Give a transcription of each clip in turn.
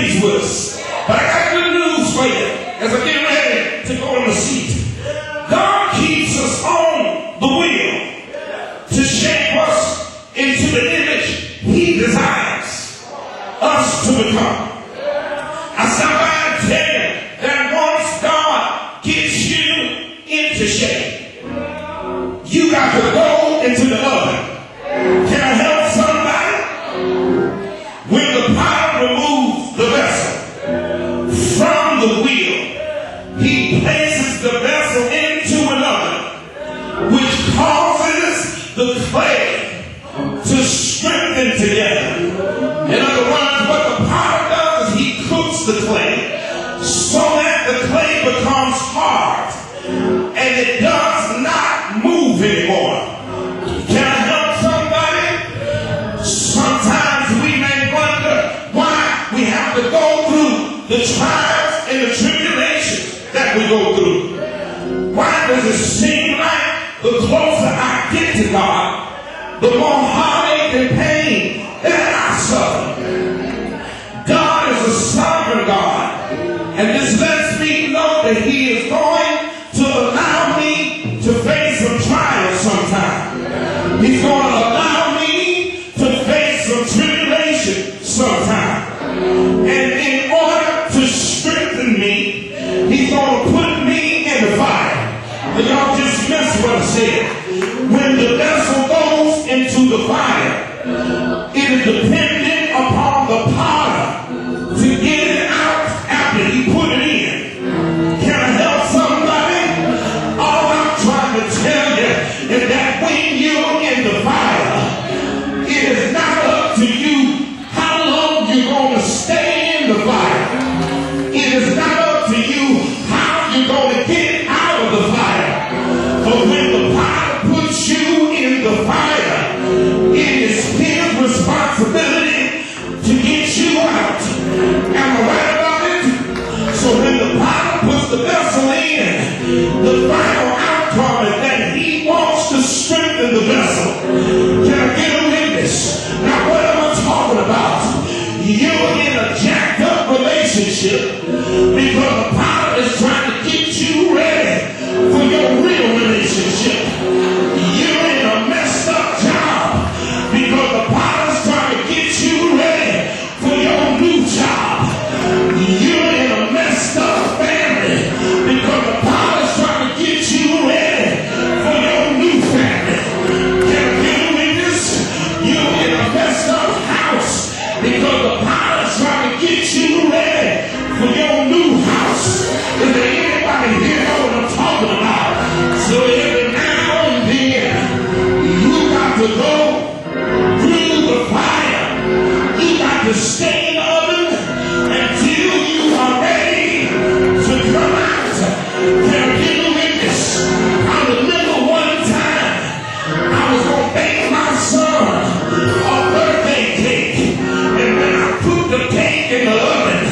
pleased with us. But I got good news for you as I get ready to go in the seat. God keeps us on the wheel to shape us into the image he desires us to become. I stop by and tell you that once God gets you into shape, you got to go into the oven. Can I help somebody? When the potter removes the vessel from the wheel, he places the vessel into an oven, which causes the clay to strengthen together. In other words, what the potter does is he cooks the clay so that the clay becomes hard and it does not move anymore. Can I help somebody? Sometimes we may wonder why we have to go through the trials and the tribulations that we go through. Why does it seem like the closer I get to God, the more heartache and pain that I suffer? God is a sovereign God, and this lets me know that he is going to allow me to face some trials sometime. He's going to allow me to face some tribulation sometime. And in order to strengthen me, he's going to put me in the fire. But y'all just missed what I said. When the vessel goes into the fire, it is dependent upon the potter to get it out after he put it in. Can I help somebody? All I'm trying to tell you is that when you're in the fire, it is not up to you how long you're going to stay in the fire. It is not up to you how you're going to get out of the fire. But when the potter puts you in the fire, it is his responsibility to get you out. Am I right about it? So when the potter puts the vessel in, the final outcome is that he wants to strengthen the vessel. Can I get a witness? Now what am I talking about? You're in a jacked up relationship because the potter is trying to get you ready for your real relationship. You're in a messed up job because the potter's trying to get you ready for your new job. You're in a messed up family because the potter's trying to get you ready for your new family. Can I get a witness? You're in a messed up house because the potter's trying to get you ready for your new house. Is there anybody here know what I'm talking about? So every now and then, you got to go through the fire. You got to stay in the oven until you are ready to come out. Can I get a witness? I remember one time I was going to bake my son a birthday cake. And when I put the cake in the oven,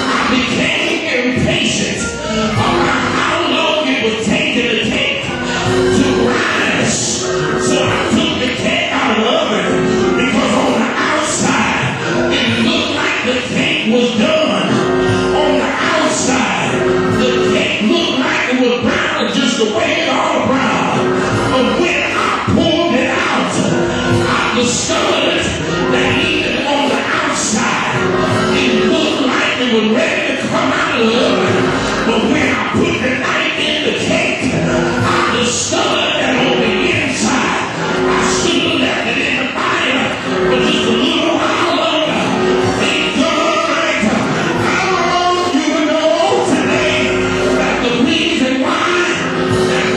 I became impatient about how long it was taking the cake to rise. So I took the cake out of the oven because on the outside it looked like the cake was done. On the outside the cake looked like it was brown just the way it all brown. But when I pulled it out, I discovered that even on the outside it looked like it was ready to come out of the oven. But when I put the knife in the cake, I discovered that on the inside I should have left it in the fire for just a little while longer. Ain't gonna like I want you to know today that the reason why that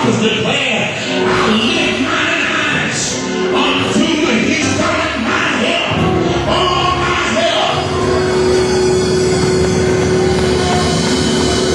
was declaring